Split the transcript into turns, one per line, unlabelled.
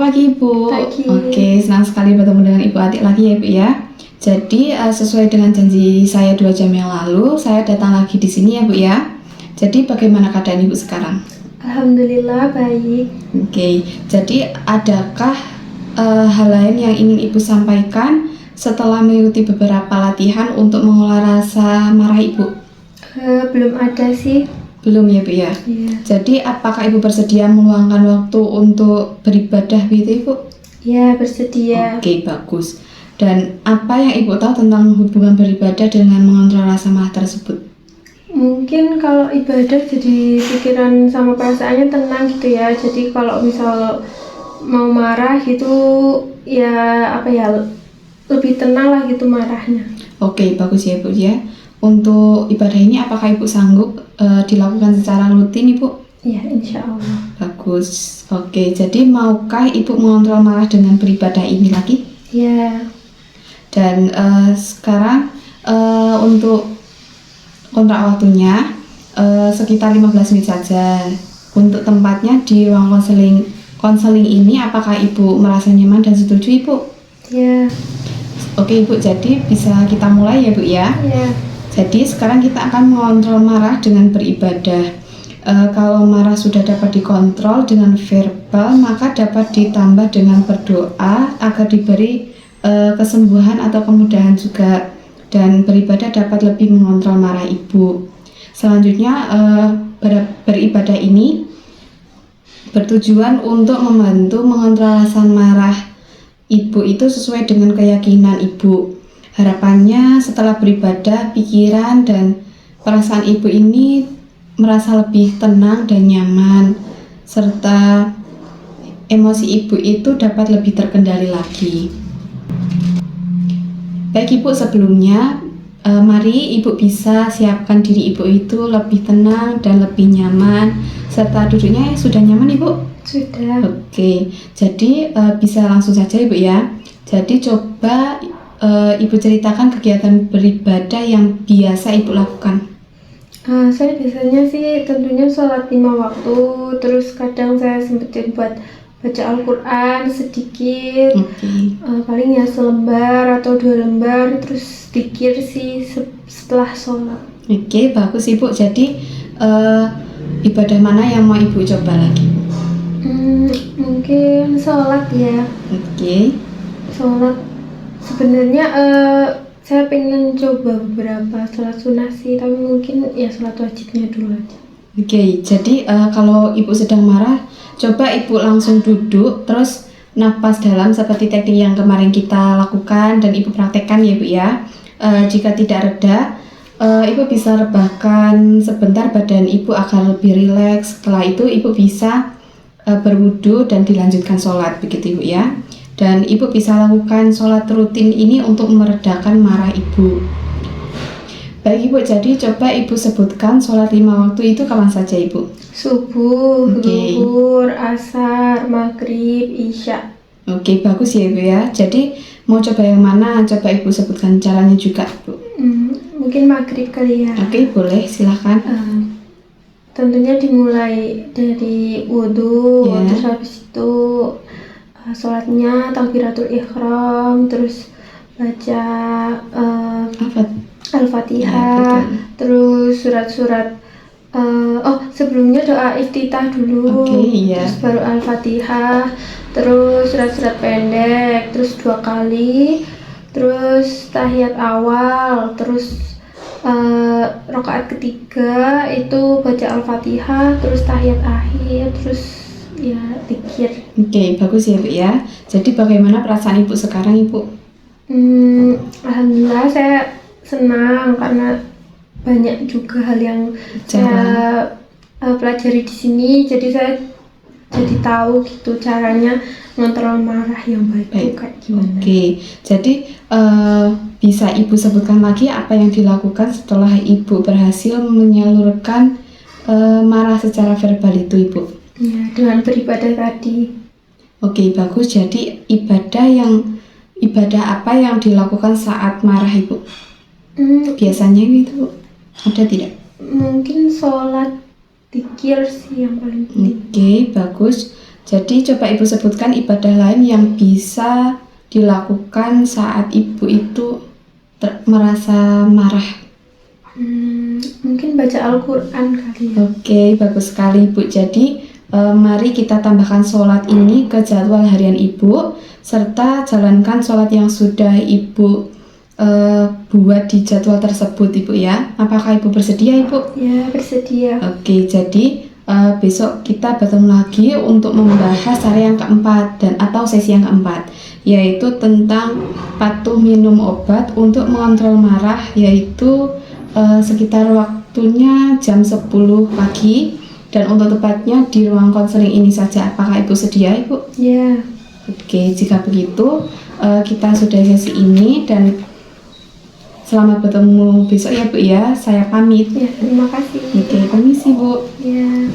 pagi Ibu.
Pagi.
Oke, senang sekali bertemu dengan Ibu Atik lagi ya Ibu ya. Jadi sesuai dengan janji saya 2 jam yang lalu, saya datang lagi di sini ya Bu ya. Jadi bagaimana keadaan Ibu sekarang?
Alhamdulillah baik.
Oke, jadi adakah hal lain yang ingin Ibu sampaikan setelah mengikuti beberapa latihan untuk mengolah rasa marah Ibu?
Belum ada sih.
Belum ya Bu ya?
Iya.
Jadi apakah Ibu bersedia meluangkan waktu untuk beribadah gitu Ibu?
Ya, bersedia.
Oke, bagus. Dan apa yang Ibu tahu tentang hubungan beribadah dengan mengontrol rasa marah tersebut?
Mungkin kalau ibadah jadi pikiran sama perasaannya tenang gitu ya. Jadi kalau misal mau marah gitu ya lebih tenang lah gitu marahnya.
Oke, bagus ya Bu ya. Untuk ibadah ini apakah Ibu sanggup dilakukan secara rutin Ibu?
Ya, insya Allah.
Bagus. Oke, jadi maukah Ibu mengontrol marah dengan beribadah ini lagi?
Ya.
Dan sekarang untuk kontrak waktunya sekitar 15 menit saja. Untuk tempatnya di ruang konseling ini apakah Ibu merasa nyaman dan setuju Ibu?
Ya.
Oke Ibu, jadi bisa kita mulai ya Bu ya.
Ya.
Jadi sekarang kita akan mengontrol marah dengan beribadah. Kalau marah sudah dapat dikontrol dengan verbal, maka dapat ditambah dengan berdoa agar diberi kesembuhan atau kemudahan juga. Dan beribadah dapat lebih mengontrol marah Ibu. Selanjutnya beribadah ini bertujuan untuk membantu mengontrol rasa marah Ibu itu sesuai dengan keyakinan Ibu. Harapannya setelah beribadah, pikiran dan perasaan Ibu ini merasa lebih tenang dan nyaman, serta emosi Ibu itu dapat lebih terkendali lagi. Baik Ibu, sebelumnya mari Ibu bisa siapkan diri Ibu itu lebih tenang dan lebih nyaman, serta duduknya sudah nyaman Ibu?
Sudah.
Oke, jadi bisa langsung saja Ibu ya. Jadi coba Ibu ceritakan kegiatan beribadah yang biasa Ibu lakukan.
Saya biasanya sih tentunya sholat 5 waktu, terus kadang saya sempetin buat baca Al-Quran sedikit.
Oke.
Paling ya selembar atau 2 lembar, terus zikir sih setelah sholat.
Oke, bagus Ibu. Jadi ibadah mana yang mau Ibu coba lagi?
Mungkin sholat ya.
Oke.
Sholat sebenarnya saya pengen coba beberapa sholat sunnah sih, tapi mungkin ya sholat wajibnya dulu aja.
Oke, jadi kalau Ibu sedang marah, coba Ibu langsung duduk, terus napas dalam seperti teknik yang kemarin kita lakukan dan Ibu praktekkan ya Bu ya. Jika tidak reda, Ibu bisa rebahkan sebentar badan Ibu agar lebih rileks. Setelah itu Ibu bisa berwudu dan dilanjutkan sholat, begitu Ibu ya. Dan Ibu bisa lakukan sholat rutin ini untuk meredakan marah Ibu. Baik Ibu, jadi coba Ibu sebutkan sholat 5 waktu itu kapan saja Ibu?
Subuh,
Oke.
zuhur, asar, maghrib, isya.
Oke, bagus ya Ibu ya. Jadi mau coba yang mana? Coba Ibu sebutkan caranya juga Bu.
Mungkin maghrib kali ya.
Oke, boleh, silahkan.
Tentunya dimulai dari wudhu,
Ya.
terus habis itu sholatnya takbiratul ihram, terus baca Al-Fatihah,
Ya, betul.
terus surat-surat sebelumnya doa iftitah dulu.
Oke, iya.
Terus baru Al-Fatihah, terus surat-surat pendek, terus 2 kali, terus tahiyat awal, terus rakaat ketiga itu baca Al-Fatihah, terus tahiyat akhir, terus ya zikir.
Oke, bagus ya Bu ya. Jadi bagaimana perasaan Ibu sekarang Ibu?
Alhamdulillah saya senang karena banyak juga hal yang saya pelajari di sini, jadi saya jadi tahu gitu caranya mengontrol marah yang baik itu kayak gimana.
Oke, jadi bisa Ibu sebutkan lagi apa yang dilakukan setelah Ibu berhasil menyalurkan marah secara verbal itu Ibu?
Ya, dengan beribadah tadi.
Oke, bagus. Jadi ibadah apa yang dilakukan saat marah Ibu? Biasanya gitu Bu? Ada tidak?
Mungkin sholat zikir sih yang paling penting.
Oke, bagus. Jadi coba Ibu sebutkan ibadah lain yang bisa dilakukan saat Ibu itu merasa marah.
Mungkin baca Al-Quran kali ya.
Oke, bagus sekali Ibu. Jadi mari kita tambahkan sholat ini ke jadwal harian Ibu, serta jalankan sholat yang sudah Ibu buat di jadwal tersebut Ibu ya. Apakah Ibu bersedia Ibu?
Ya, bersedia.
Oke, jadi besok kita bertemu lagi untuk membahas area yang keempat atau sesi yang keempat, yaitu tentang patuh minum obat untuk mengontrol marah, yaitu sekitar waktunya jam 10 pagi dan untuk tepatnya di ruang konseling ini saja. Apakah Ibu sedia Ibu?
Ya.
Oke, jika begitu kita sudah sesi ini dan selamat bertemu besok ya Bu ya. Saya pamit.
Ya, terima kasih.
Oke, permisi Bu.
Ya.